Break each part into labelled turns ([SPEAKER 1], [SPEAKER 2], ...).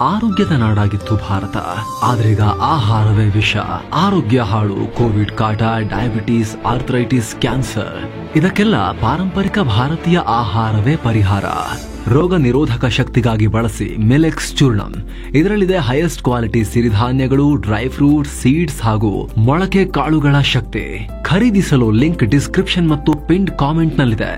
[SPEAKER 1] ಆರೋಗ್ಯದ ನಾಡಾಗಿತ್ತು ಭಾರತ. ಆದ್ರೀಗ ಆಹಾರವೇ ವಿಷ. ಆರೋಗ್ಯ ಹಾಳು, ಕೋವಿಡ್ ಕಾಟ, ಡಯಾಬಿಟೀಸ್, ಆರ್ಥರೈಟಿಸ್, ಕ್ಯಾನ್ಸರ್, ಇದಕ್ಕೆಲ್ಲ ಪಾರಂಪರಿಕ ಭಾರತೀಯ ಆಹಾರವೇ ಪರಿಹಾರ. ರೋಗ ನಿರೋಧಕ ಶಕ್ತಿಗಾಗಿ ಬಳಸಿ ಮಿಲೆಕ್ಸ್ ಚೂರ್ಣಂ. ಇದರಲ್ಲಿದೆ ಹೈಯೆಸ್ಟ್ ಕ್ವಾಲಿಟಿ ಸಿರಿಧಾನ್ಯಗಳು, ಡ್ರೈ ಫ್ರೂಟ್ಸ್, ಸೀಡ್ಸ್ ಹಾಗೂ ಮೊಳಕೆ ಕಾಳುಗಳ ಶಕ್ತಿ. ಖರೀದಿಸಲು ಲಿಂಕ್ ಡಿಸ್ಕ್ರಿಪ್ಷನ್ ಮತ್ತು ಪಿನ್ಡ್ ಕಾಮೆಂಟ್ ನಲ್ಲಿದೆ.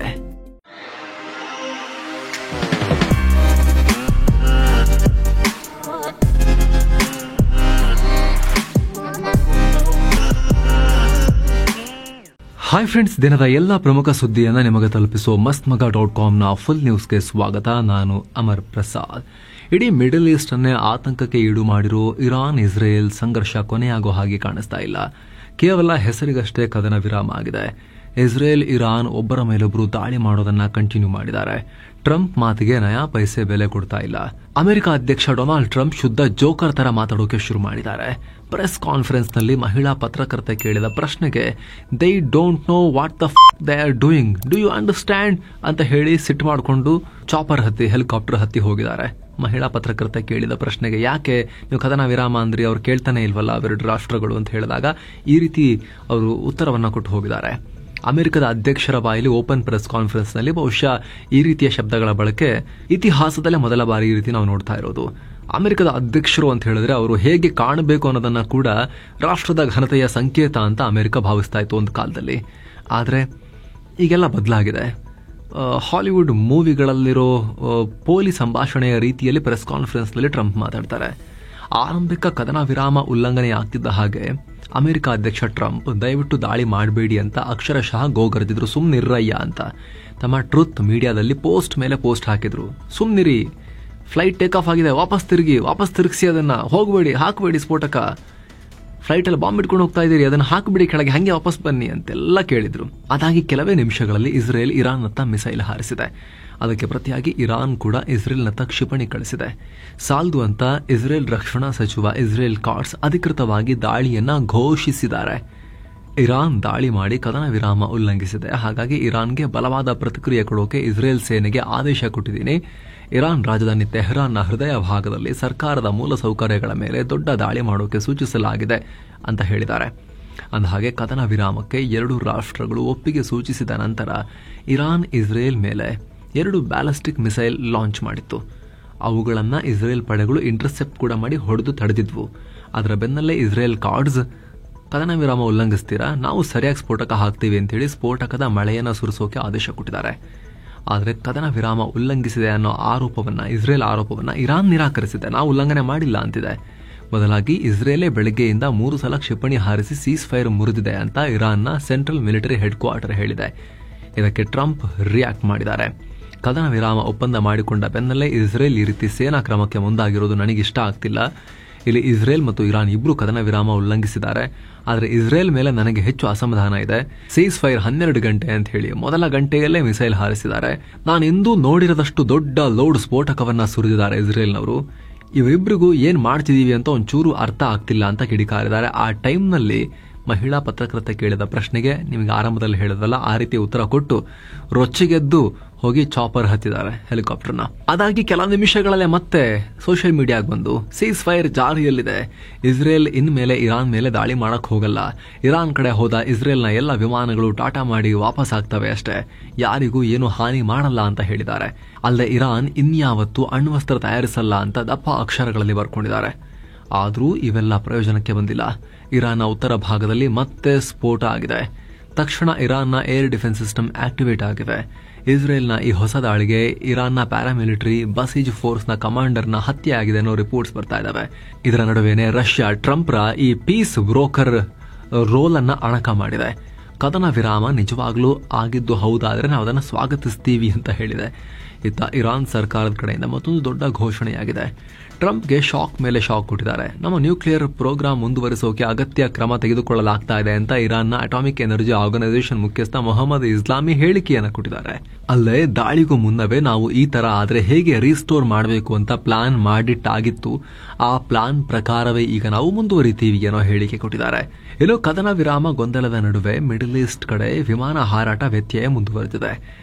[SPEAKER 1] ಹಾಯ್ ಫ್ರೆಂಡ್ಸ್, ದಿನದ ಎಲ್ಲ ಪ್ರಮುಖ ಸುದ್ದಿಯನ್ನು ನಿಮಗೆ ತಲುಪಿಸುವ mastmaga.comನ ಫುಲ್ ನ್ಯೂಸ್ಗೆ ಸ್ವಾಗತ. ನಾನು ಅಮರ್ ಪ್ರಸಾದ್. ಇಡೀ ಮಿಡಲ್ ಈಸ್ಟ್ ಅನ್ನೇ ಆತಂಕಕ್ಕೆ ಈಡು ಮಾಡಿರೋ ಇರಾನ್ ಇಸ್ರೇಲ್ ಸಂಘರ್ಷ ಕೊನೆಯಾಗೋ ಹಾಗೆ ಕಾಣಿಸ್ತಾ ಇಲ್ಲ. ಕೇವಲ ಹೆಸರಿಗಷ್ಟೇ ಕದನ ವಿರಾಮ ಆಗಿದೆ. ಇಸ್ರೇಲ್ ಇರಾನ್ ಒಬ್ಬರ ಮೇಲೊಬ್ಬರು ದಾಳಿ ಮಾಡೋದನ್ನ ಕಂಟಿನ್ಯೂ ಮಾಡಿದ್ದಾರೆ. ಟ್ರಂಪ್ ಮಾತಿಗೆ ನಯಾ ಪೈಸೆ ಬೆಲೆ ಕೊಡ್ತಾ ಇಲ್ಲ. ಅಮೆರಿಕ ಅಧ್ಯಕ್ಷ ಡೊನಾಲ್ಡ್ ಟ್ರಂಪ್ ಶುದ್ಧ ಜೋಕರ್ ತರ ಮಾತಾಡೋಕೆ ಶುರು ಮಾಡಿದ್ದಾರೆ. ಪ್ರೆಸ್ ಕಾನ್ಫರೆನ್ಸ್ ನಲ್ಲಿ ಮಹಿಳಾ ಪತ್ರಕರ್ತೆ ಕೇಳಿದ ಪ್ರಶ್ನೆಗೆ they don't know what the they are doing, do you understand ಅಂತ ಹೇಳಿ ಸಿಟ್ ಮಾಡಿಕೊಂಡು ಚಾಪರ್ ಹತ್ತಿ ಹೆಲಿಕಾಪ್ಟರ್ ಹತ್ತಿ ಹೋಗಿದ್ದಾರೆ. ಮಹಿಳಾ ಪತ್ರಕರ್ತೆ ಕೇಳಿದ ಪ್ರಶ್ನೆಗೆ ಯಾಕೆ ನೀವು ಕದನ ವಿರಾಮ ಅಂದ್ರಿ, ಅವ್ರು ಕೇಳ್ತಾನೆ ಇಲ್ವಲ್ಲ ಅವೆರಡು ರಾಷ್ಟ್ರಗಳು ಅಂತ ಹೇಳಿದಾಗ ಈ ರೀತಿ ಅವರು ಉತ್ತರವನ್ನ ಕೊಟ್ಟು ಹೋಗಿದ್ದಾರೆ. ಅಮೆರಿಕದ ಅಧ್ಯಕ್ಷರ ಬಾಯಲ್ಲಿ ಓಪನ್ ಪ್ರೆಸ್ ಕಾನ್ಫರೆನ್ಸ್ ನಲ್ಲಿ ಬಹುಶಃ ಈ ರೀತಿಯ ಶಬ್ದಗಳ ಬಳಕೆ ಇತಿಹಾಸದಲ್ಲೇ ಮೊದಲ ಬಾರಿ ಈ ರೀತಿ ನಾವು ನೋಡ್ತಾ ಇರೋದು. ಅಮೆರಿಕದ ಅಧ್ಯಕ್ಷರು ಅಂತ ಹೇಳಿದ್ರೆ ಅವರು ಹೇಗೆ ಕಾಣಬೇಕು ಅನ್ನೋದನ್ನ ಕೂಡ ರಾಷ್ಟ್ರದ ಘನತೆಯ ಸಂಕೇತ ಅಂತ ಅಮೆರಿಕ ಭಾವಿಸ್ತಾ ಇತ್ತು ಒಂದು ಕಾಲದಲ್ಲಿ. ಆದರೆ ಈಗೆಲ್ಲ ಬದಲಾಗಿದೆ. ಹಾಲಿವುಡ್ ಮೂವಿಗಳಲ್ಲಿರೋ ಪೋಲಿ ಸಂಭಾಷಣೆಯ ರೀತಿಯಲ್ಲಿ ಪ್ರೆಸ್ ಕಾನ್ಫರೆನ್ಸ್ ನಲ್ಲಿ ಟ್ರಂಪ್ ಮಾತಾಡ್ತಾರೆ. ಆರಂಭಿಕ ಕದನ ವಿರಾಮ ಉಲ್ಲಂಘನೆ ಆಗ್ತಿದ್ದ ಹಾಗೆ ಅಮೆರಿಕ ಅಧ್ಯಕ್ಷ ಟ್ರಂಪ್ ದಯವಿಟ್ಟು ದಾಳಿ ಮಾಡಬೇಡಿ ಅಂತ ಅಕ್ಷರಶಃ ಗೋಗರೆದಿದ್ರು, ಸುಮ್ನಿರ್ರಯ್ಯ ಅಂತ. ತಮ್ಮ ಟ್ರುತ್ ಮೀಡಿಯಾದಲ್ಲಿ ಪೋಸ್ಟ್ ಮೇಲೆ ಪೋಸ್ಟ್ ಹಾಕಿದ್ರು. ಸುಮ್ನಿರಿ, ಫ್ಲೈಟ್ ಟೇಕ್ ಆಫ್ ಆಗಿದೆ, ವಾಪಸ್ ತಿರುಗಿಸಿ ಅದನ್ನ, ಹೋಗಬೇಡಿ, ಹಾಕಬೇಡಿ ಸ್ಫೋಟಕ, ಫ್ಲೈಟ್ ಅಲ್ಲಿ ಬಾಂಬ್ ಇಟ್ಕೊಂಡು ಹೋಗ್ತಾ ಇದ್ದೀರಿ, ಅದನ್ನ ಹಾಕಬೇಡಿ ಕೆಳಗೆ, ಹಂಗೆ ವಾಪಸ್ ಬನ್ನಿ ಅಂತೆಲ್ಲ ಕೇಳಿದ್ರು. ಅದಾಗಿ ಕೆಲವೇ ನಿಮಿಷಗಳಲ್ಲಿ ಇಸ್ರೇಲ್ ಇರಾನ್ನತ್ತ ಮಿಸೈಲ್ ಹಾರಿಸಿದೆ. ಅದಕ್ಕೆ ಪ್ರತಿಯಾಗಿ ಇರಾನ್ ಕೂಡ ಇಸ್ರೇಲ್ನತ್ತ ಕ್ಷಿಪಣಿ ಕಳಿಸಿದೆ. ಸಾಲ್ದು ಅಂತ ಇಸ್ರೇಲ್ ರಕ್ಷಣಾ ಸಚಿವ ಇಸ್ರೇಲ್ ಕಾಟ್ಸ್ ಅಧಿಕೃತವಾಗಿ ದಾಳಿಯನ್ನ ಘೋಷಿಸಿದ್ದಾರೆ. ಇರಾನ್ ದಾಳಿ ಮಾಡಿ ಕದನ ವಿರಾಮ ಉಲ್ಲಂಘಿಸಿದೆ, ಹಾಗಾಗಿ ಇರಾನ್ಗೆ ಬಲವಾದ ಪ್ರತಿಕ್ರಿಯೆ ಕೊಡೋಕೆ ಇಸ್ರೇಲ್ ಸೇನೆಗೆ ಆದೇಶ ಕೊಟ್ಟಿದ್ದೀನಿ. ಇರಾನ್ ರಾಜಧಾನಿ ತೆಹರಾನ್ನ ಹೃದಯ ಭಾಗದಲ್ಲಿ ಸರ್ಕಾರದ ಮೂಲಸೌಕರ್ಯಗಳ ಮೇಲೆ ದೊಡ್ಡ ದಾಳಿ ಮಾಡೋಕೆ ಸೂಚಿಸಲಾಗಿದೆ ಅಂತ ಹೇಳಿದ್ದಾರೆ. ಅಂದಹಾಗೆ ಕದನ ವಿರಾಮಕ್ಕೆ ಎರಡು ರಾಷ್ಟ್ರಗಳು ಒಪ್ಪಿಗೆ ಸೂಚಿಸಿದ ನಂತರ ಇರಾನ್ ಇಸ್ರೇಲ್ ಮೇಲೆ 2 ಬ್ಯಾಲಿಸ್ಟಿಕ್ ಮಿಸೈಲ್ ಲಾಂಚ್ ಮಾಡಿತ್ತು. ಅವುಗಳನ್ನು ಇಸ್ರೇಲ್ ಪಡೆಗಳು ಇಂಟರ್ಸೆಪ್ಟ್ ಕೂಡ ಮಾಡಿ ಹೊಡೆದು ತಡೆದಿದ್ವು. ಅದರ ಬೆನ್ನಲ್ಲೇ ಇಸ್ರೇಲ್ ಕಾರ್ಡ್ಸ್ ಕದನ ವಿರಾಮ ಉಲ್ಲಂಘಿಸ್ತೀರಾ, ನಾವು ಸರಿಯಾಗಿ ಸ್ಫೋಟಕ ಹಾಕ್ತೀವಿ ಅಂತೇಳಿ ಸ್ಫೋಟಕದ ಮಳೆಯನ್ನು ಸುರಿಸೋಕೆ ಆದೇಶ ಕೊಟ್ಟಿದ್ದಾರೆ. ಆದರೆ ಕದನ ವಿರಾಮ ಉಲ್ಲಂಘಿಸಿದೆ ಅನ್ನೋ ಇಸ್ರೇಲ್ ಆರೋಪವನ್ನು ಇರಾನ್ ನಿರಾಕರಿಸಿದೆ. ನಾವು ಉಲ್ಲಂಘನೆ ಮಾಡಿಲ್ಲ ಅಂತಿದೆ. ಬದಲಾಗಿ ಇಸ್ರೇಲೇ ಬೆಳಗ್ಗೆಯಿಂದ 3 ಸಲ ಕ್ಷಿಪಣಿ ಹಾರಿಸಿ ಸೀಸ್ ಫೈರ್ ಮುರಿದಿದೆ ಅಂತ ಇರಾನ್ನ ಸೆಂಟ್ರಲ್ ಮಿಲಿಟರಿ ಹೆಡ್ ಕ್ವಾರ್ಟರ್ ಹೇಳಿದೆ. ಇದಕ್ಕೆ ಟ್ರಂಪ್ ರಿಯಾಕ್ಟ್ ಮಾಡಿದ್ದಾರೆ. ಕದನ ವಿರಾಮ ಒಪ್ಪಂದ ಮಾಡಿಕೊಂಡ ಬೆನ್ನಲ್ಲೇ ಇಸ್ರೇಲ್ ಈ ರೀತಿ ಸೇನಾ ಕ್ರಮಕ್ಕೆ ಮುಂದಾಗಿರೋದು ನನಗಿಷ್ಟ ಆಗ್ತಿಲ್ಲ. ಇಲ್ಲಿ ಇಸ್ರೇಲ್ ಮತ್ತು ಇರಾನ್ ಇಬ್ರು ಕದನ ವಿರಾಮ ಉಲ್ಲಂಘಿಸಿದ್ದಾರೆ. ಆದರೆ ಇಸ್ರೇಲ್ ಮೇಲೆ ನನಗೆ ಹೆಚ್ಚು ಅಸಮಾಧಾನ ಇದೆ. ಸೀಸ್ ಫೈರ್ 12 ಗಂಟೆ ಅಂತ ಹೇಳಿ ಮೊದಲ ಗಂಟೆಯಲ್ಲೇ ಮಿಸೈಲ್ ಹಾರಿಸಿದ್ದಾರೆ. ನಾನು ಎಂದೂ ನೋಡಿರದಷ್ಟು ದೊಡ್ಡ ಲೋಡ್ ಸ್ಫೋಟಕವನ್ನ ಸುರಿದಿದ್ದಾರೆ ಇಸ್ರೇಲ್ನವರು. ಇವರಿಬ್ಬರಿಗೂ ಏನ್ ಮಾಡ್ತಿದೀವಿ ಅಂತ ಒಂಚೂರು ಅರ್ಥ ಆಗ್ತಿಲ್ಲ ಅಂತ ಕಿಡಿಕಾರಿದ್ದಾರೆ. ಆ ಟೈಮ್ನಲ್ಲಿ ಮಹಿಳಾ ಪತ್ರಕರ್ತೆ ಕೇಳಿದ ಪ್ರಶ್ನೆಗೆ ನಿಮಗೆ ಆರಂಭದಲ್ಲಿ ಹೇಳಿದ್ವಲ್ಲ ಆ ರೀತಿ ಉತ್ತರ ಕೊಟ್ಟು ರೊಚ್ಚಿಗೆದ್ದು ಹೋಗಿ ಚಾಪರ್ ಹತ್ತಿದ್ದಾರೆ ಹೆಲಿಕಾಪ್ಟರ್ನ. ಅದಾಗಿ ಕೆಲ ನಿಮಿಷಗಳಲ್ಲೇ ಮತ್ತೆ ಸೋಷಿಯಲ್ ಮೀಡಿಯಾಗೆ ಬಂದು ಸೀಸ್ ಫೈರ್ ಜಾರಿಯಲ್ಲಿದೆ, ಇಸ್ರೇಲ್ ಇನ್ಮೇಲೆ ಇರಾನ್ ಮೇಲೆ ದಾಳಿ ಮಾಡಕ್ ಹೋಗಲ್ಲ, ಇರಾನ್ ಕಡೆ ಹೋದ ಇಸ್ರೇಲ್ನ ಎಲ್ಲ ವಿಮಾನಗಳು ಟಾಟಾ ಮಾಡಿ ವಾಪಸ್ ಆಗ್ತವೆ ಅಷ್ಟೇ, ಯಾರಿಗೂ ಏನು ಹಾನಿ ಮಾಡಲ್ಲ ಅಂತ ಹೇಳಿದ್ದಾರೆ. ಅಲ್ಲದೆ ಇರಾನ್ ಇನ್ಯಾವತ್ತೂ ಅಣ್ವಸ್ತ್ರ ತಯಾರಿಸಲ್ಲ ಅಂತ ದಪ್ಪ ಅಕ್ಷರಗಳಲ್ಲಿ ಬರ್ಕೊಂಡಿದ್ದಾರೆ. ಆದರೂ ಇವೆಲ್ಲ ಪ್ರಯೋಜನಕ್ಕೆ ಬಂದಿಲ್ಲ. ಇರಾನ್ನ ಉತ್ತರ ಭಾಗದಲ್ಲಿ ಮತ್ತೆ ಸ್ಫೋಟ ಆಗಿದೆ. ತಕ್ಷಣ ಇರಾನ್ನ ಏರ್ ಡಿಫೆನ್ಸ್ ಸಿಸ್ಟಮ್ ಆಕ್ಟಿವೇಟ್ ಆಗಿದೆ. ಇಸ್ರೇಲ್ನ ಈ ಹೊಸ ದಾಳಿಗೆ ಇರಾನ್ನ ಪ್ಯಾರಾಮಿಲಿಟರಿ ಬಸೀಜ್ ಫೋರ್ಸ್ನ ಕಮಾಂಡರ್ನ ಹತ್ಯೆ ಆಗಿದೆ ಅನ್ನೋ ರಿಪೋರ್ಟ್ಸ್ ಬರ್ತಾ ಇದಾವೆ. ಇದರ ನಡುವೆನೆ ರಷ್ಯಾ ಟ್ರಂಪ್ರ ಈ ಪೀಸ್ ಬ್ರೋಕರ್ ರೋಲ್ ಅನ್ನ ಅಣಕ ಮಾಡಿದೆ. ಕದನ ವಿರಾಮ ನಿಜವಾಗ್ಲೂ ಆಗಿದ್ದು ಹೌದಾದ್ರೆ ನಾವು ಅದನ್ನು ಸ್ವಾಗತಿಸ್ತೀವಿ ಅಂತ ಹೇಳಿದೆ. ಇತ್ತ ಇರಾನ್ ಸರ್ಕಾರದ ಕಡೆಯಿಂದ ಮತ್ತೊಂದು ದೊಡ್ಡ ಘೋಷಣೆಯಾಗಿದೆ. ಟ್ರಂಪ್ಗೆ ಶಾಕ್ ಮೇಲೆ ಶಾಕ್ ಕೊಟ್ಟಿದ್ದಾರೆ. ನಮ್ಮ ನ್ಯೂಕ್ಲಿಯರ್ ಪ್ರೋಗ್ರಾಂ ಮುಂದುವರಿಸೋಕೆ ಅಗತ್ಯ ಕ್ರಮ ತೆಗೆದುಕೊಳ್ಳಲಾಗ್ತಾ ಇದೆ ಅಂತ ಇರಾನ್ನ ಅಟಾಮಿಕ್ ಎನರ್ಜಿ ಆರ್ಗನೈಸೇಷನ್ ಮುಖ್ಯಸ್ಥ ಮೊಹಮ್ಮದ್ ಇಸ್ಲಾಮಿ ಹೇಳಿಕೆಯನ್ನು ಕೊಟ್ಟಿದ್ದಾರೆ. ಅಲ್ಲೇ ದಾಳಿಗೂ ಮುನ್ನವೇ ನಾವು ಈ ತರ ಆದ್ರೆ ಹೇಗೆ ರೀಸ್ಟೋರ್ ಮಾಡಬೇಕು ಅಂತ ಪ್ಲಾನ್ ಮಾಡಿಟ್ಟಾಗಿತ್ತು. ಆ ಪ್ಲಾನ್ ಪ್ರಕಾರವೇ ಈಗ ನಾವು ಮುಂದುವರಿತೀವಿ ಅನ್ನೋ ಹೇಳಿಕೆ ಕೊಟ್ಟಿದ್ದಾರೆ. ಇನ್ನು ಕದನ ವಿರಾಮ ಗೊಂದಲದ ನಡುವೆ ಮಿಡಲ್ ಈಸ್ಟ್ ಕಡೆ ವಿಮಾನ ಹಾರಾಟ ವ್ಯತ್ಯಯ ಮುಂದುವರೆದಿದೆ.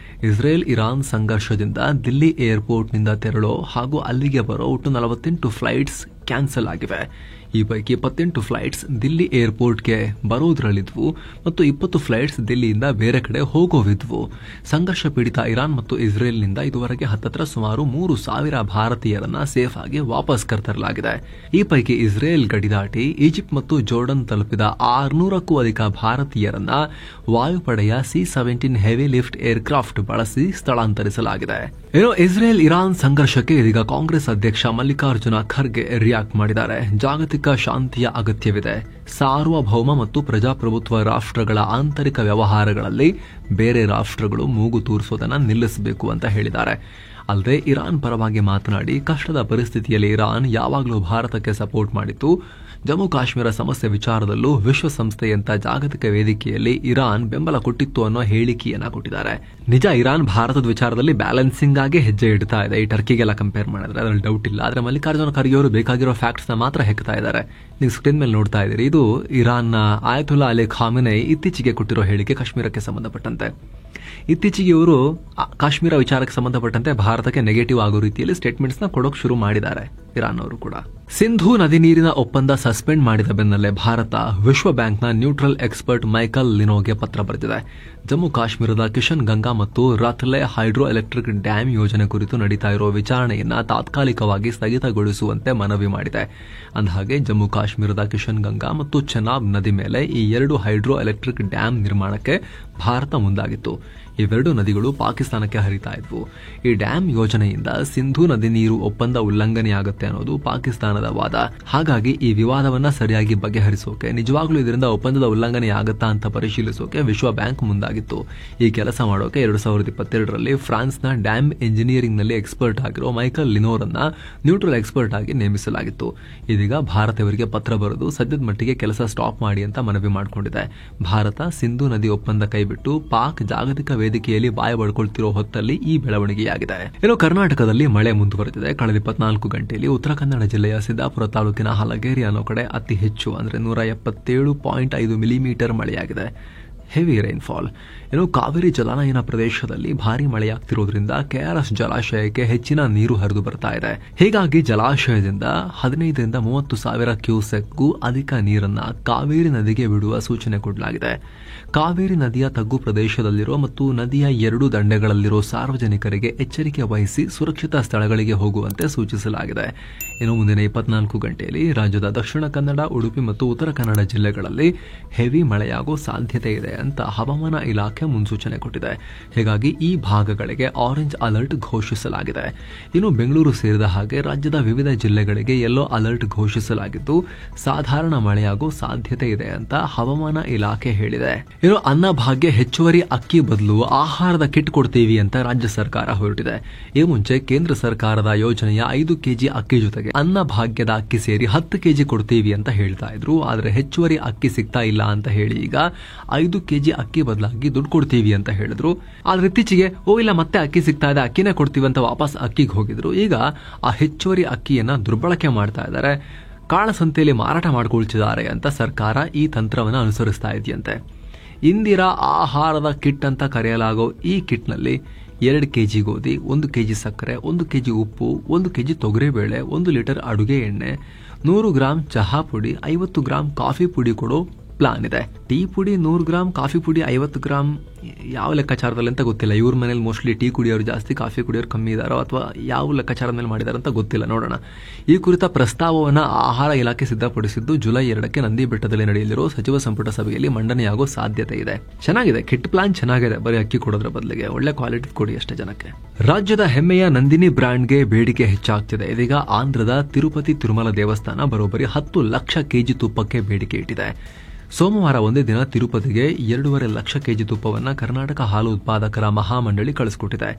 [SPEAKER 1] ಇಸ್ರೇಲ್ ಇರಾನ್ ಸಂಘರ್ಷದಿಂದ ದಿಲ್ಲಿ ಏರ್ಪೋರ್ಟ್ನಿಂದ ತೆರಳೋ ಹಾಗೂ ಅಲ್ಲಿಗೆ ಬರೋ ಒಟ್ಟು 48 ಫ್ಲೈಟ್ಸ್ ಕ್ಯಾನ್ಸಲ್ ಆಗಿವೆ. ಈ ಪೈಕಿ 28 ಫ್ಲೈಟ್ಸ್ ದಿಲ್ಲಿ ಏರ್ಪೋರ್ಟ್ಗೆ ಬರೋದ್ರಲ್ಲಿದ್ವು ಮತ್ತು 20 ಫ್ಲೈಟ್ಸ್ ದಿಲ್ಲಿಯಿಂದ ಬೇರೆ ಕಡೆ ಹೋಗೋವಿದ್ವು. ಸಂಘರ್ಷ ಪೀಡಿತ ಇರಾನ್ ಮತ್ತು ಇಸ್ರೇಲ್ನಿಂದ ಇದುವರೆಗೆ ಹತ್ತತ್ರ ಸುಮಾರು 3,000 ಭಾರತೀಯರನ್ನ ಸೇಫ್ ಆಗಿ ವಾಪಸ್ ಕರೆತರಲಾಗಿದೆ. ಈ ಪೈಕಿ ಇಸ್ರೇಲ್ ಗಡಿ ದಾಟಿ ಈಜಿಪ್ಟ್ ಮತ್ತು ಜೋರ್ಡನ್ ತಲುಪಿದ 600ಕ್ಕೂ ಅಧಿಕ ಭಾರತೀಯರನ್ನ ವಾಯುಪಡೆಯ C-17 ಹೆವಿ ಲಿಫ್ಟ್ ಏರ್ಕ್ರಾಫ್ಟ್ ಬಳಸಿ ಸ್ಥಳಾಂತರಿಸಲಾಗಿದೆ. ಇಸ್ರೇಲ್ ಇರಾನ್ ಸಂಘರ್ಷಕ್ಕೆ ಇದೀಗ ಕಾಂಗ್ರೆಸ್ ಅಧ್ಯಕ್ಷ ಮಲ್ಲಿಕಾರ್ಜುನ ಖರ್ಗೆ ರಿಯಾಕ್ಟ್ ಮಾಡಿದ್ದಾರೆ. ಜಾಗತಿಕ ಶಾಂತಿಯ ಅಗತ್ಯವಿದೆ. ಸಾರ್ವಭೌಮ ಮತ್ತು ಪ್ರಜಾಪ್ರಭುತ್ವ ರಾಷ್ಟ್ರಗಳ ಆಂತರಿಕ ವ್ಯವಹಾರಗಳಲ್ಲಿ ಬೇರೆ ರಾಷ್ಟ್ರಗಳು ಮೂಗು ತೂರಿಸೋದನ್ನ ನಿಲ್ಲಿಸಬೇಕು ಅಂತ ಹೇಳಿದ್ದಾರೆ. ಅಲ್ಲದೆ ಇರಾನ್ ಪರವಾಗಿ ಮಾತನಾಡಿ ಕಷ್ಟದ ಪರಿಸ್ಥಿತಿಯಲ್ಲಿ ಇರಾನ್ ಯಾವಾಗಲೂ ಭಾರತಕ್ಕೆ ಸಪೋರ್ಟ್ ಮಾಡಿತ್ತು. ಜಮ್ಮು ಕಾಶ್ಮೀರ ಸಮಸ್ಯೆ ವಿಚಾರದಲ್ಲೂ ವಿಶ್ವಸಂಸ್ಥೆಯಂತ ಜಾಗತಿಕ ವೇದಿಕೆಯಲ್ಲಿ ಇರಾನ್ ಬೆಂಬಲ ಕೊಟ್ಟಿತ್ತು ಅನ್ನೋ ಹೇಳಿಕೆಯನ್ನ ಕೊಟ್ಟಿದ್ದಾರೆ. ನಿಜ, ಇರಾನ್ ಭಾರತದ ವಿಚಾರದಲ್ಲಿ ಬ್ಯಾಲೆನ್ಸಿಂಗ್ ಆಗಿ ಹೆಜ್ಜೆ ಇಡ್ತಾ ಇದೆ. ಈ ಟರ್ಕಿಗೆಲ್ಲ ಕಂಪೇರ್ ಮಾಡಿದ್ರೆ ಅದ್ರಲ್ಲಿ ಡೌಟ್ ಇಲ್ಲ. ಆದ್ರೆ ಮಲ್ಲಿಕಾರ್ಜುನ ಖರ್ಗೆ ಅವರು ಬೇಕಾಗಿರೋ ಫ್ಯಾಕ್ಟ್ಸ್ ನ ಮಾತ್ರ ಹೆಕ್ತಾ ಇದ್ದಾರೆ. ನೀವು ಸ್ಕ್ರೀನ್ ಮೇಲೆ ನೋಡ್ತಾ ಇದ್ದೀರಿ, ಇದು ಇರಾನ್ನ ಆಯತುಲ್ಲಾ ಅಲಿ ಖಾಮೆನೈ ಇತ್ತೀಚೆಗೆ ಕೊಟ್ಟಿರೋ ಹೇಳಿಕೆ ಕಾಶ್ಮೀರಕ್ಕೆ ಸಂಬಂಧಪಟ್ಟಂತೆ. ಇತ್ತೀಚೆಗೆ ಇವರು ಕಾಶ್ಮೀರ ವಿಚಾರಕ್ಕೆ ಸಂಬಂಧಪಟ್ಟಂತೆ ಭಾರತಕ್ಕೆ ನೆಗೆಟಿವ್ ಆಗೋ ರೀತಿಯಲ್ಲಿ ಸ್ಟೇಟ್ಮೆಂಟ್ಸ್ ನ ಕೊಡೋಕೆ ಶುರು ಮಾಡಿದ್ದಾರೆ ಇರಾನ್ ಅವರು ಕೂಡ. ಸಿಂಧೂ ನದಿ ನೀರಿನ ಒಪ್ಪಂದ ಸಸ್ಪೆಂಡ್ ಮಾಡಿದ ಬೆನ್ನಲ್ಲೇ ಭಾರತ ವಿಶ್ವ ಬ್ಯಾಂಕ್ನ ನ್ಯೂಟ್ರಲ್ ಎಕ್ಸ್ಪರ್ಟ್ ಮೈಕಲ್ ಲಿನೋಗೆ ಪತ್ರ ಬರೆದಿದೆ. ಜಮ್ಮು ಕಾಶ್ಮೀರದ ಕಿಶನ್ ಗಂಗಾ ಮತ್ತು ರತ್ಲೆ ಹೈಡ್ರೋ ಎಲೆಕ್ಟ್ರಿಕ್ ಡ್ಯಾಂ ಯೋಜನೆ ಕುರಿತು ನಡೀತಾ ಇರೋ ವಿಚಾರಣೆಯನ್ನ ತಾತ್ಕಾಲಿಕವಾಗಿ ಸ್ಥಗಿತಗೊಳಿಸುವಂತೆ ಮನವಿ ಮಾಡಿದೆ. ಅಂದಹಾಗೆ ಜಮ್ಮು ಕಾಶ್ಮೀರದ ಕಿಶನ್ ಗಂಗಾ ಮತ್ತು ಚೆನಾಬ್ ನದಿ ಮೇಲೆ ಈ 2 ಹೈಡ್ರೋ ಎಲೆಕ್ಟ್ರಿಕ್ ಡ್ಯಾಂ ನಿರ್ಮಾಣಕ್ಕೆ ಭಾರತ ಮುಂದಾಗಿತ್ತು. ಇವೆರಡು ನದಿಗಳು ಪಾಕಿಸ್ತಾನಕ್ಕೆ ಹರಿತಾ ಇದ್ವು. ಈ ಡ್ಯಾಂ ಯೋಜನೆಯಿಂದ ಸಿಂಧೂ ನದಿ ನೀರು ಒಪ್ಪಂದ ಉಲ್ಲಂಘನೆಯಾಗುತ್ತೆ ಅನ್ನೋದು ಪಾಕಿಸ್ತಾನದ ವಾದ. ಹಾಗಾಗಿ ಈ ವಿವಾದವನ್ನ ಸರಿಯಾಗಿ ಬಗೆಹರಿಸೋಕೆ, ನಿಜವಾಗ್ಲೂ ಇದರಿಂದ ಒಪ್ಪಂದದ ಉಲ್ಲಂಘನೆಯಾಗುತ್ತಾ ಅಂತ ಪರಿಶೀಲಿಸೋಕೆ ವಿಶ್ವ ಬ್ಯಾಂಕ್ ಮುಂದಾಗಿತ್ತು. ಈ ಕೆಲಸ ಮಾಡೋಕೆ 2022ರಲ್ಲಿ ಫ್ರಾನ್ಸ್ನ ಡ್ಯಾಂ ಇಂಜಿನಿಯರಿಂಗ್ ನಲ್ಲಿ ಎಕ್ಸ್ಪರ್ಟ್ ಆಗಿರೋ ಮೈಕಲ್ ಲಿನೋರನ್ನ ನ್ಯೂಟ್ರಲ್ ಎಕ್ಸ್ಪರ್ಟ್ ಆಗಿ ನೇಮಿಸಲಾಗಿತ್ತು. ಇದೀಗ ಭಾರತ ಇವರಿಗೆ ಪತ್ರ ಬರೆದು ಸದ್ಯದ ಮಟ್ಟಿಗೆ ಕೆಲಸ ಸ್ಟಾಪ್ ಮಾಡಿ ಅಂತ ಮನವಿ ಮಾಡಿಕೊಂಡಿದೆ. ಭಾರತ ಸಿಂಧೂ ನದಿ ಒಪ್ಪಂದ ಕೈಬಿಟ್ಟು ಪಾಕ್ ಜಾಗತಿಕ ವೇದಿಕೆಯಲ್ಲಿ ಬಾಯ ಬಡ್ಕೊಳ್ತಿರೋ ಹೊತ್ತಲ್ಲಿ ಈ ಬೆಳವಣಿಗೆಯಾಗಿದೆ. ಇನ್ನು ಕರ್ನಾಟಕದಲ್ಲಿ ಮಳೆ ಮುಂದುವರೆದಿದೆ. ಕಳೆದ 24 ಗಂಟೆಯಲ್ಲಿ ಉತ್ತರ ಕನ್ನಡ ಜಿಲ್ಲೆಯ ಸಿದ್ದಾಪುರ ತಾಲೂಕಿನ ಹಲಗೇರಿ ಅನ್ನೋ ಕಡೆ ಅತಿ ಹೆಚ್ಚು ಅಂದ್ರೆ 177.5 ಮಿಲಿಮೀಟರ್ ಮಳೆಯಾಗಿದೆ. Heavy rainfall. ಇನ್ನು ಕಾವೇರಿ ಜಲಾನಯನ ಪ್ರದೇಶದಲ್ಲಿ ಭಾರಿ ಮಳೆಯಾಗ್ತಿರೋದ್ರಿಂದ ಕೆಆರ್ಎಸ್ ಜಲಾಶಯಕ್ಕೆ ಹೆಚ್ಚಿನ ನೀರು ಹರಿದು ಬರ್ತಾ ಇದೆ. ಹೀಗಾಗಿ ಜಲಾಶಯದಿಂದ 15ರಿಂದ 30 ಸಾವಿರ ಕ್ಯೂಸೆಕ್ಗೂ ಅಧಿಕ ನೀರನ್ನ ಕಾವೇರಿ ನದಿಗೆ ಬಿಡುವ ಸೂಚನೆ ಕೊಡಲಾಗಿದೆ. ಕಾವೇರಿ ನದಿಯ ತಗ್ಗು ಪ್ರದೇಶದಲ್ಲಿರೋ ಮತ್ತು ನದಿಯ 2 ದಂಡೆಗಳಲ್ಲಿರೋ ಸಾರ್ವಜನಿಕರಿಗೆ ಎಚ್ಚರಿಕೆ ವಹಿಸಿ ಸುರಕ್ಷಿತ ಸ್ಥಳಗಳಿಗೆ ಹೋಗುವಂತೆ ಸೂಚಿಸಲಾಗಿದೆ. ಇನ್ನು ಮುಂದಿನ 24 ಗಂಟೆಯಲ್ಲಿ ರಾಜ್ಯದ ದಕ್ಷಿಣ ಕನ್ನಡ, ಉಡುಪಿ ಮತ್ತು ಉತ್ತರ ಕನ್ನಡ ಜಿಲ್ಲೆಗಳಲ್ಲಿ ಹೆವಿ ಮಳೆಯಾಗೋ ಸಾಧ್ಯತೆ ಇದೆ ಅಂತ ಹವಾಮಾನ ಇಲಾಖೆ ಮುನ್ಸೂಚನೆ ಕೊಟ್ಟಿದೆ. ಹೀಗಾಗಿ ಈ ಭಾಗಗಳಿಗೆ ಆರೆಂಜ್ ಅಲರ್ಟ್ ಘೋಷಿಸಲಾಗಿದೆ. ಇನ್ನು ಬೆಂಗಳೂರು ಸೇರಿದ ಹಾಗೆ ರಾಜ್ಯದ ವಿವಿಧ ಜಿಲ್ಲೆಗಳಿಗೆ ಯೆಲ್ಲೋ ಅಲರ್ಟ್ ಘೋಷಿಸಲಾಗಿದ್ದು ಸಾಧಾರಣ ಮಳೆಯಾಗೋ ಸಾಧ್ಯತೆ ಇದೆ ಅಂತ ಹವಾಮಾನ ಇಲಾಖೆ ಹೇಳಿದೆ. ಇನ್ನು ಅನ್ನಭಾಗ್ಯ ಹೆಚ್ಚುವರಿ ಅಕ್ಕಿ ಬದಲು ಆಹಾರದ ಕಿಟ್ ಕೊಡ್ತೀವಿ ಅಂತ ರಾಜ್ಯ ಸರ್ಕಾರ ಹೊರಟಿದೆ. ಈ ಮುಂಚೆ ಕೇಂದ್ರ ಸರ್ಕಾರದ ಯೋಜನೆಯ 5 ಕೆಜಿ ಅಕ್ಕಿ ಜೊತೆಗೆ ಅನ್ನಭಾಗ್ಯದ ಅಕ್ಕಿ ಸೇರಿ 10 ಕೆಜಿ ಕೊಡ್ತೀವಿ ಅಂತ ಹೇಳ್ತಾ ಇದ್ರು. ಆದ್ರೆ ಹೆಚ್ಚುವರಿ ಅಕ್ಕಿ ಸಿಗ್ತಾ ಇಲ್ಲ ಅಂತ ಹೇಳಿ ಈಗ 5 ಕೆಜಿ ಅಕ್ಕಿ ಬದಲಾಗಿ ದುಡ್ಡು ಕೊಡ್ತೀವಿ ಅಂತ ಹೇಳಿದ್ರು. ಆದ್ರೆ ಇತ್ತೀಚೆಗೆ ಇಲ್ಲ ಮತ್ತೆ ಅಕ್ಕಿ ಸಿಗ್ತಾ ಇದೆ, ಅಕ್ಕಿನೇ ಕೊಡ್ತೀವಿ ಅಂತ ವಾಪಸ್ ಅಕ್ಕಿಗೆ ಹೋಗಿದ್ರು. ಈಗ ಆ ಹೆಚ್ಚುವರಿ ಅಕ್ಕಿಯನ್ನ ದುರ್ಬಳಕೆ ಮಾಡ್ತಾ ಇದ್ದಾರೆ, ಕಾಳಸಂತೆಯಲ್ಲಿ ಮಾರಾಟ ಮಾಡಿಕೊಳ್ತಿದ್ದಾರೆ ಅಂತ ಸರ್ಕಾರ ಈ ತಂತ್ರವನ್ನು ಅನುಸರಿಸ್ತಾ ಇದೆಯಂತೆ. ಇಂದಿರಾ ಆಹಾರದ ಕಿಟ್ ಅಂತ ಕರೆಯಲಾಗೋ ಈ ಕಿಟ್ನಲ್ಲಿ 2 ಕೆಜಿ ಗೋಧಿ, 1 ಕೆಜಿ ಸಕ್ಕರೆ, 1 ಕೆಜಿ ಉಪ್ಪು, 1 ಕೆಜಿ ತೊಗರಿಬೇಳೆ, 1 ಲೀಟರ್ ಅಡುಗೆ ಎಣ್ಣೆ, 100 ಗ್ರಾಂ ಚಹಾ ಪುಡಿ, 50 ಗ್ರಾಂ ಕಾಫಿ ಪುಡಿ ಕೊಡೋ ಪ್ಲಾನ್ ಇದೆ. ಟೀ ಪುಡಿ 100 ಗ್ರಾಂ, ಕಾಫಿ ಪುಡಿ 50 ಗ್ರಾಂ ಯಾವ ಲೆಕ್ಕಾಚಾರದಲ್ಲಿ ಅಂತ ಗೊತ್ತಿಲ್ಲ. ಇವ್ರ ಮನೇಲಿ ಮೋಸ್ಟ್ಲಿ ಟೀ ಕುಡಿಯೋರು ಜಾಸ್ತಿ, ಕಾಫಿ ಕುಡಿಯೋರು ಕಮ್ಮಿ ಇದಾರೋ ಅಥವಾ ಯಾವ ಲೆಕ್ಕಾಚಾರದ ಮೇಲೆ ಮಾಡಿದಾರೆ ಅಂತ ಗೊತ್ತಿಲ್ಲ, ನೋಡೋಣ. ಈ ಕುರಿತ ಪ್ರಸ್ತಾವವನ್ನು ಆಹಾರ ಇಲಾಖೆ ಸಿದ್ಧಪಡಿಸಿದ್ದು ಜುಲೈ 2ಕ್ಕೆ ನಂದಿ ಬೆಟ್ಟದಲ್ಲಿ ನಡೆಯಲಿರೋ ಸಚಿವ ಸಂಪುಟ ಸಭೆಯಲ್ಲಿ ಮಂಡನೆಯಾಗೋ ಸಾಧ್ಯತೆ ಇದೆ. ಚೆನ್ನಾಗಿದೆ, ಕಿಟ್ ಪ್ಲಾನ್ ಚೆನ್ನಾಗಿದೆ. ಬರೀ ಅಕ್ಕಿ ಕೊಡೋದ್ರ ಬದಲಿಗೆ ಒಳ್ಳೆ ಕ್ವಾಲಿಟಿ ಕೊಡಿ ಅಷ್ಟೇ ಜನಕ್ಕೆ. ರಾಜ್ಯದ ಹೆಮ್ಮೆಯ ನಂದಿನಿ ಬ್ರ್ಯಾಂಡ್ಗೆ ಬೇಡಿಕೆ ಹೆಚ್ಚಾಗ್ತಿದೆ. ಇದೀಗ ಆಂಧ್ರದ ತಿರುಪತಿ ತಿರುಮಲ ದೇವಸ್ಥಾನ ಬರೋಬ್ಬರಿ 10 ಲಕ್ಷ ಕೆಜಿ ತುಪ್ಪಕ್ಕೆ ಬೇಡಿಕೆ ಇಟ್ಟಿದೆ. ಸೋಮವಾರ ಒಂದೇ ದಿನ ತಿರುಪತಿಗೆ 2.5 ಲಕ್ಷ ಕೆಜಿ ತುಪ್ಪವನ್ನು ಕರ್ನಾಟಕ ಹಾಲು ಉತ್ಪಾದಕರ ಮಹಾಮಂಡಳಿ ಕಳಿಸ್ಕೊಟ್ಟಿದೆ.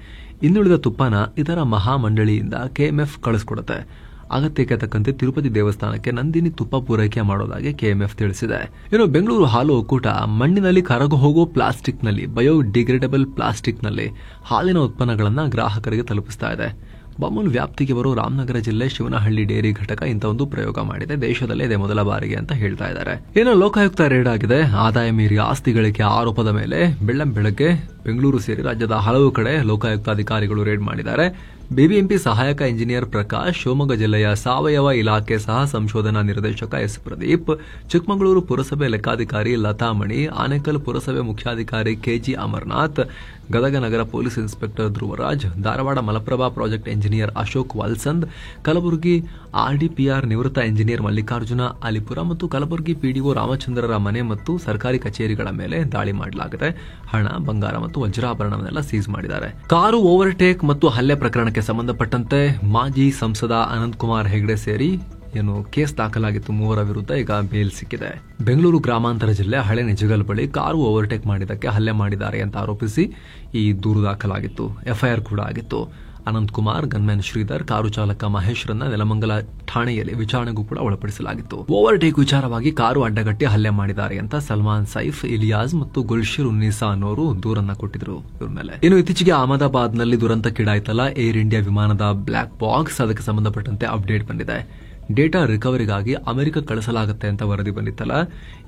[SPEAKER 1] ಇನ್ನುಳಿದ ತುಪ್ಪನ ಇದರ ಮಹಾಮಂಡಳಿಯಿಂದ ಕೆಎಂಎಫ್ ಕಳಿಸ್ಕೊಡುತ್ತೆ. ಅಗತ್ಯಕ್ಕೆ ತಕ್ಕಂತೆ ತಿರುಪತಿ ದೇವಸ್ಥಾನಕ್ಕೆ ನಂದಿನಿ ತುಪ್ಪ ಪೂರೈಕೆ ಮಾಡೋದಾಗಿ ಕೆಎಂಎಫ್ ತಿಳಿಸಿದೆ. ಇನ್ನು ಬೆಂಗಳೂರು ಹಾಲು ಒಕ್ಕೂಟ ಮಣ್ಣಿನಲ್ಲಿ ಕರಗು ಹೋಗೋ ಪ್ಲಾಸ್ಟಿಕ್ನಲ್ಲಿ, ಬಯೋಡಿಗ್ರೇಡಬಲ್ ಪ್ಲಾಸ್ಟಿಕ್ನಲ್ಲಿ ಹಾಲಿನ ಉತ್ಪನ್ನಗಳನ್ನು ಗ್ರಾಹಕರಿಗೆ ತಲುಪಿಸ್ತಾ ಇದೆ. ಬಾಮೂಲ್ ವ್ಯಾಪ್ತಿಗೆ ಬರೋ ರಾಮನಗರ ಜಿಲ್ಲೆ ಶಿವನಹಳ್ಳಿ ಡೇರಿ ಘಟಕ ಇಂಥ ಒಂದು ಪ್ರಯೋಗ ಮಾಡಿದೆ. ದೇಶದಲ್ಲೇ ಇದೇ ಮೊದಲ ಬಾರಿಗೆ ಅಂತ ಹೇಳ್ತಾ ಇದ್ದಾರೆ. ಏನೋ ಲೋಕಾಯುಕ್ತ ರೇಡ್ ಆಗಿದೆ. ಆದಾಯ ಮೀರಿ ಆಸ್ತಿ ಗಳಿಕೆ ಆರೋಪದ ಮೇಲೆ ಬೆಳ್ಳಂಬೆಳಗ್ಗೆ ಬೆಂಗಳೂರು ಸೇರಿ ರಾಜ್ಯದ ಹಲವು ಕಡೆ ಲೋಕಾಯುಕ್ತ ಅಧಿಕಾರಿಗಳು ರೇಡ್ ಮಾಡಿದ್ದಾರೆ. ಬಿಬಿಎಂಪಿ ಸಹಾಯಕ ಇಂಜಿನಿಯರ್ ಪ್ರಕಾಶ್, ಶಿವಮೊಗ್ಗ ಜಿಲ್ಲೆಯ ಸಾವಯವ ಇಲಾಖೆ ಸಹ ಸಂಶೋಧನಾ ನಿರ್ದೇಶಕ ಎಸ್ ಪ್ರದೀಪ್, ಚಿಕ್ಕಮಗಳೂರು ಪುರಸಭೆ ಲೆಕ್ಕಾಧಿಕಾರಿ ಲತಾಮಣಿ, ಆನೇಕಲ್ ಪುರಸಭೆ ಮುಖ್ಯಾಧಿಕಾರಿ ಕೆಜಿ ಅಮರನಾಥ್, ಗದಗ ನಗರ police inspector Dhruvaraj, Dharwad Malaprabha project engineer Ashok Valsand, Kalaburagi RDPR ನಿವೃತ್ತ ಇಂಜಿನಿಯರ್ ಮಲ್ಲಿಕಾರ್ಜುನ ಅಲಿಪುರ ಮತ್ತು ಕಲಬುರಗಿ ಪಿಡಿಒ ರಾಮಚಂದ್ರರ ಮನೆ ಮತ್ತು ಸರ್ಕಾರಿ ಕಚೇರಿಗಳ ಮೇಲೆ ದಾಳಿ ಮಾಡಲಾಗಿದೆ. ಹಣ, ಬಂಗಾರ ಮತ್ತು ವಜ್ರಾಭರಣವನ್ನೆಲ್ಲ ಸೀಸ್ ಮಾಡಿದ್ದಾರೆ. ಕಾರು ಓವರ್ಟೇಕ್ ಮತ್ತು ಹಲ್ಲೆ ಪ್ರಕರಣಕ್ಕೆ ಸಂಬಂಧಪಟ್ಟಂತೆ ಮಾಜಿ ಸಂಸದ ಅನಂತಕುಮಾರ್ ಹೆಗಡೆ ಸೇರಿ ಕೇಸ್ ದಾಖಲಾಗಿತ್ತು. 3 ವಿರುದ್ಧ ಈಗ ಬೇಲ್ ಸಿಕ್ಕಿದೆ. ಬೆಂಗಳೂರು ಗ್ರಾಮಾಂತರ ಜಿಲ್ಲೆ ಹಳೆ ನಿಜಗಲ್ ಬಳಿ ಕಾರು ಓವರ್ಟೇಕ್ ಮಾಡಿದ್ದಕ್ಕೆ ಹಲ್ಲೆ ಮಾಡಿದ್ದಾರೆ ಅಂತ ಆರೋಪಿಸಿ ಈ ದೂರು ದಾಖಲಾಗಿತ್ತು. ಎಫ್ಐಆರ್ ಕೂಡ ಆಗಿತ್ತು. ಅನಂತಕುಮಾರ್, ಗನ್ಮ್ಯಾನ್ ಶ್ರೀಧರ್, ಕಾರು ಚಾಲಕ ಮಹೇಶ್ ರನ್ನ ನೆಲಮಂಗಲ ಠಾಣೆಯಲ್ಲಿ ವಿಚಾರಣೆಗೂ ಕೂಡ ಒಳಪಡಿಸಲಾಗಿತ್ತು. ಓವರ್ಟೇಕ್ ವಿಚಾರವಾಗಿ ಕಾರು ಅಡ್ಡಗಟ್ಟಿ ಹಲ್ಲೆ ಮಾಡಿದ್ದಾರೆ ಅಂತ ಸಲ್ಮಾನ್ ಸೈಫ್, ಇಲಿಯಾಸ್ ಮತ್ತು ಗುಲ್ಶಿರ್ ಉನ್ನಿಸಾ ಅನ್ನೋರು ದೂರನ್ನ ಕೊಟ್ಟಿದ್ರು ಇವ್ರ ಮೇಲೆ. ಇನ್ನು ಇತ್ತೀಚೆಗೆ ಅಹಮದಾಬಾದ್ನಲ್ಲಿ ದುರಂತಕ್ಕೀಡಾಯ್ತಲ್ಲ ಏರ್ ಇಂಡಿಯಾ ವಿಮಾನದ ಬ್ಲಾಕ್ ಬಾಕ್ಸ್, ಅದಕ್ಕೆ ಸಂಬಂಧಪಟ್ಟಂತೆ ಅಪ್ಡೇಟ್ ಬಂದಿದೆ. ಡೇಟಾ ರಿಕವರಿಗಾಗಿ ಅಮೆರಿಕ ಕಳಿಸಲಾಗುತ್ತೆ ಅಂತ ವರದಿ ಬಂದಿತ್ತಲ್ಲ,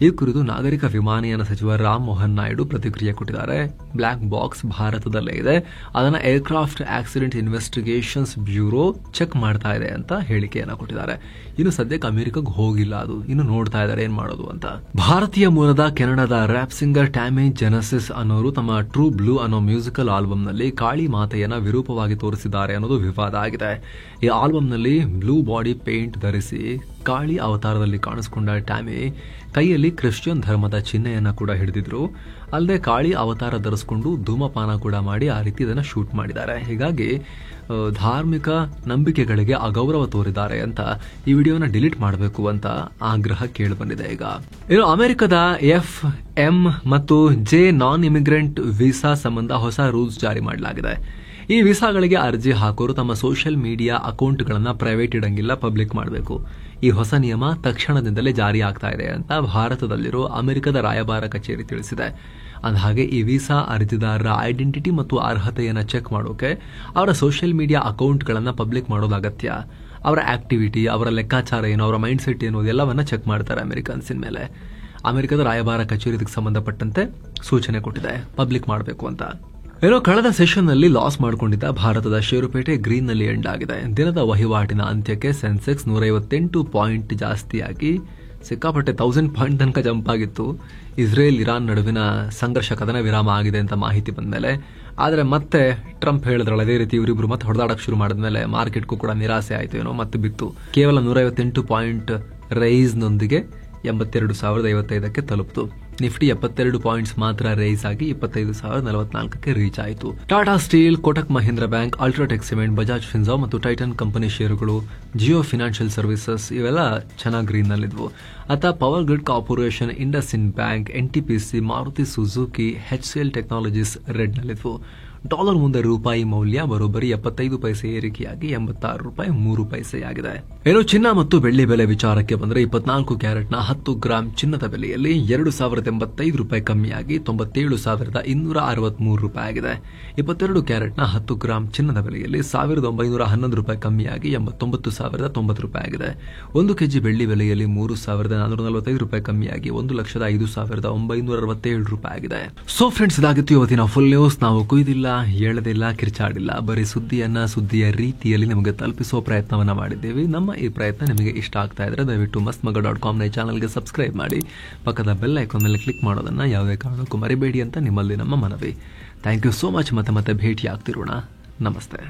[SPEAKER 1] ಈ ಕುರಿತು ನಾಗರಿಕ ವಿಮಾನಯಾನ ಸಚಿವ ರಾಮ್ ಮೋಹನ್ ನಾಯ್ಡು ಪ್ರತಿಕ್ರಿಯೆ ಕೊಟ್ಟಿದ್ದಾರೆ. ಬ್ಲಾಕ್ ಬಾಕ್ಸ್ ಭಾರತದಲ್ಲೇ ಇದೆ, ಅದನ್ನ aircraft accident investigations bureau check ಮಾಡ್ತಾ ಇದೆ ಅಂತ ಹೇಳಿಕೆಯನ್ನ ಕೊಟ್ಟಿದ್ದಾರೆ. ಇನ್ನು ಸದ್ಯಕ್ಕೆ ಅಮೆರಿಕಕ್ಕೆ ಹೋಗಿಲ್ಲ, ಅದು ಇನ್ನು ನೋಡ್ತಾ ಇದ್ದಾರೆ ಏನ್ ಮಾಡೋದು ಅಂತ. ಭಾರತೀಯ ಮೂಲದ ಕೆನಡಾದ ರ್ಯಾಪ್ ಸಿಂಗರ್ ಟ್ಯಾಮಿ ಜೆನಸಿಸ್ ಅನ್ನೋರು ತಮ್ಮ ಟ್ರೂ ಬ್ಲೂ ಅನ್ನೋ ಮ್ಯೂಸಿಕಲ್ ಆಲ್ಬಂನಲ್ಲಿ ಕಾಳಿ ಮಾತೆಯನ್ನ ವಿರೂಪವಾಗಿ ತೋರಿಸಿದ್ದಾರೆ ಅನ್ನೋದು ವಿವಾದ ಆಗಿದೆ. ಈ ಆಲ್ಬಂನಲ್ಲಿ ಬ್ಲೂ ಬಾಡಿ ಪೇಂಟ್ ಧರಿಸಿ ಕಾಳಿ ಅವತಾರದಲ್ಲಿ ಕಾಣಿಸಿಕೊಂಡ ಟ್ಯಾಮಿ ಕೈಯಲ್ಲಿ ಕ್ರಿಶ್ಚಿಯನ್ ಧರ್ಮದ ಚಿಹ್ನೆಯನ್ನ ಕೂಡ ಹಿಡಿದಿದ್ರು. ಅಲ್ಲದೆ ಕಾಳಿ ಅವತಾರ ಧರಿಸಿಕೊಂಡು ಧೂಮಪಾನ ಕೂಡ ಮಾಡಿ ಆ ರೀತಿ ಇದನ್ನ ಶೂಟ್ ಮಾಡಿದ್ದಾರೆ. ಹೀಗಾಗಿ ಧಾರ್ಮಿಕ ನಂಬಿಕೆಗಳಿಗೆ ಅಗೌರವ ತೋರಿದ್ದಾರೆ ಅಂತ ಈ ವಿಡಿಯೋನ ಡಿಲೀಟ್ ಮಾಡಬೇಕು ಅಂತ ಆಗ್ರಹ ಕೇಳಿ ಬಂದಿದೆ. ಈಗ ಇನ್ನು ಅಮೆರಿಕದ ಎಫ್-ಎಂ ಮತ್ತು ಜೆ ನಾನ್ ಇಮಿಗ್ರೆಂಟ್ ವೀಸಾ ಸಂಬಂಧ ಹೊಸ ರೂಲ್ಸ್ ಜಾರಿ ಮಾಡಲಾಗಿದೆ. ಈ ವೀಸಾಗಳಿಗೆ ಅರ್ಜಿ ಹಾಕೋರು ತಮ್ಮ ಸೋಷಿಯಲ್ ಮೀಡಿಯಾ ಅಕೌಂಟ್ಗಳನ್ನ ಪ್ರೈವೇಟ್ ಇಡಂಗಿಲ್ಲ, ಪಬ್ಲಿಕ್ ಮಾಡಬೇಕು. ಈ ಹೊಸ ನಿಯಮ ತಕ್ಷಣದಿಂದಲೇ ಜಾರಿ ಆಗ್ತಾ ಇದೆ ಅಂತ ಭಾರತದಲ್ಲಿರೋ ಅಮೆರಿಕದ ರಾಯಭಾರ ಕಚೇರಿ ತಿಳಿಸಿದೆ. ಅಂದಹಾಗೆ ಈ ವೀಸಾ ಅರ್ಜಿದಾರರ ಐಡೆಂಟಿಟಿ ಮತ್ತು ಅರ್ಹತೆಯನ್ನ ಚೆಕ್ ಮಾಡೋಕೆ ಅವರ ಸೋಷಿಯಲ್ ಮೀಡಿಯಾ ಅಕೌಂಟ್ಗಳನ್ನ ಪಬ್ಲಿಕ್ ಮಾಡೋದು ಅಗತ್ಯ. ಅವರ ಆಕ್ಟಿವಿಟಿ, ಅವರ ಲೆಕ್ಕಾಚಾರ ಏನು, ಅವರ ಮೈಂಡ್ ಸೆಟ್ ಏನು, ಎಲ್ಲವನ್ನ ಚೆಕ್ ಮಾಡ್ತಾರೆ ಅಮೆರಿಕನ್ಸಿನ ಮೇಲೆ. ಅಮೆರಿಕದ ರಾಯಭಾರ ಕಚೇರಿ ಇದಕ್ಕೆ ಸಂಬಂಧಪಟ್ಟಂತೆ ಸೂಚನೆ ಕೊಟ್ಟಿದೆ, ಪಬ್ಲಿಕ್ ಮಾಡಬೇಕು ಅಂತ. ಕಳೆದ ಸೆಷನ್ ನಲ್ಲಿ ಲಾಸ್ ಮಾಡಿಕೊಂಡಿದ್ದ ಭಾರತದ ಷೇರುಪೇಟೆ ಗ್ರೀನ್ ನಲ್ಲಿ ಎಂಡ್ ಆಗಿದೆ. ದಿನದ ವಹಿವಾಟಿನ ಅಂತ್ಯಕ್ಕೆ ಸೆನ್ಸೆಕ್ಸ್ 158 ಪಾಯಿಂಟ್ ಜಾಸ್ತಿಯಾಗಿ ಸಿಕ್ಕಾಪಟ್ಟೆ 1000 ಪಾಯಿಂಟ್ ತನಕ ಜಂಪ್ ಆಗಿತ್ತು. ಇಸ್ರೇಲ್ ಇರಾನ್ ನಡುವಿನ ಸಂಘರ್ಷ ಕದನ ವಿರಾಮ ಆಗಿದೆ ಅಂತ ಮಾಹಿತಿ ಬಂದ ಮೇಲೆ. ಆದರೆ ಮತ್ತೆ ಟ್ರಂಪ್ ಹೇಳಿದ್ರಲ್ಲ, ಅದೇ ರೀತಿ ಇವರಿಬ್ರು ಮತ್ತೆ ಹೊಡೆದಾಡಕ್ಕೆ ಶುರು ಮಾಡಿದ್ಮೇಲೆ ಮಾರ್ಕೆಟ್ಗೂ ಕೂಡ ನಿರಾಸೆ ಆಯಿತು, ಏನೋ ಮತ್ತೆ ಬಿತ್ತು. ಕೇವಲ 158 ಪಾಯಿಂಟ್ ರೈಸ್ನೊಂದಿಗೆ 82,055ಕ್ಕೆ ತಲುಪಿತು. ನಿಫ್ಟಿ 72 ಪಾಯಿಂಟ್ಸ್ ಮಾತ್ರ ರೈಸ್ ಆಗಿ 25,044ಕ್ಕೆ ರೀಚ್ ಆಯಿತು. Tata steel, Kotak Mahindra bank, UltraTech cement, Bajaj Finserv ಮತ್ತು ಟೈಟನ್ ಕಂಪನಿ ಷೇರುಗಳು, ಜಿಯೋ ಫಿನಾನ್ಷಿಯಲ್ ಸರ್ವಿಸಸ್ ಇವೆಲ್ಲ ಚೆನ್ನಾಗಿ ಗ್ರೀನ್ ನಲ್ಲಿದ್ವು. ಅತ Power Grid Corporation, IndusInd bank, NTPC, Maruti Suzuki, HCL Technologies red ನಲ್ಲಿದ್ವು. ಡಾಲರ್ ಮುಂದೆ ರೂಪಾಯಿ ಮೌಲ್ಯ ಬರೋಬ್ಬರಿ 75 ಪೈಸೆ ಏರಿಕೆಯಾಗಿ 86 ರೂಪಾಯಿ 3 ಪೈಸೆಯಾಗಿದೆ. ಚಿನ್ನ ಮತ್ತು ಬೆಳ್ಳಿ ಬೆಲೆ ವಿಚಾರಕ್ಕೆ ಬಂದರೆ 24 ಕ್ಯಾರೆಟ್ನ 10 ಗ್ರಾಂ ಚಿನ್ನದ ಬೆಲೆಯಲ್ಲಿ 2,085 ರೂಪಾಯಿ ಕಮ್ಮಿಯಾಗಿ 97,263 ರೂಪಾಯಿ ಆಗಿದೆ. 22 ಕ್ಯಾರೆಟ್ನ 10 ಗ್ರಾಂ ಚಿನ್ನದ ಬೆಲೆಯಲ್ಲಿ 1,911 ರೂಪಾಯಿ ಕಮ್ಮಿಯಾಗಿ 89,090 ರೂಪಾಯಿ ಆಗಿದೆ. 1 ಕೆಜಿ ಬೆಳ್ಳಿ ಬೆಲೆಯಲ್ಲಿ 3,445 ರೂಪಾಯಿ ಕಮ್ಮಿಯಾಗಿ 1,05,967 ರೂಪಾಯಿ ಆಗಿದೆ. ಸೊ ಫ್ರೆಂಡ್ಸ್, ಇದಾಗಿತ್ತು ಇವತ್ತಿನ ಫುಲ್ ನ್ಯೂಸ್. ನಾವು ಕುಯ್ದಿಲ್ಲ, ಹೇಳದಿಲ್ಲ, ಕಿರ್ಚಾಡಿಲ್ಲ, ಬರೀ ಸುದ್ದಿಯ ರೀತಿಯಲ್ಲಿ ನಿಮಗೆ ತಲುಪಿಸುವ ಪ್ರಯತ್ನವನ್ನ ಮಾಡಿದ್ದೇವೆ. ನಮ್ಮ ಈ ಪ್ರಯತ್ನ ನಿಮಗೆ ಇಷ್ಟ ಆಗ್ತಾ ಇದ್ರೆ ದಯವಿಟ್ಟು mastmaga.com ಚಾನಲ್ಗೆ ಸಬ್ಸ್ಕ್ರೈಬ್ ಮಾಡಿ, ಪಕ್ಕದ ಬೆಲ್ ಐಕಾನ್ ಮೇಲೆ ಕ್ಲಿಕ್ ಮಾಡೋದನ್ನ ಯಾವುದೇ ಕಾರಣಕ್ಕೂ ಮರಿಬೇಡಿ ಅಂತ ನಿಮ್ಮಲ್ಲಿ ನಮ್ಮ ಮನವಿ. Thank you so much. ಮತ್ತೆ ಭೇಟಿ ಆಗ್ತಿರೋಣ. ನಮಸ್ತೆ.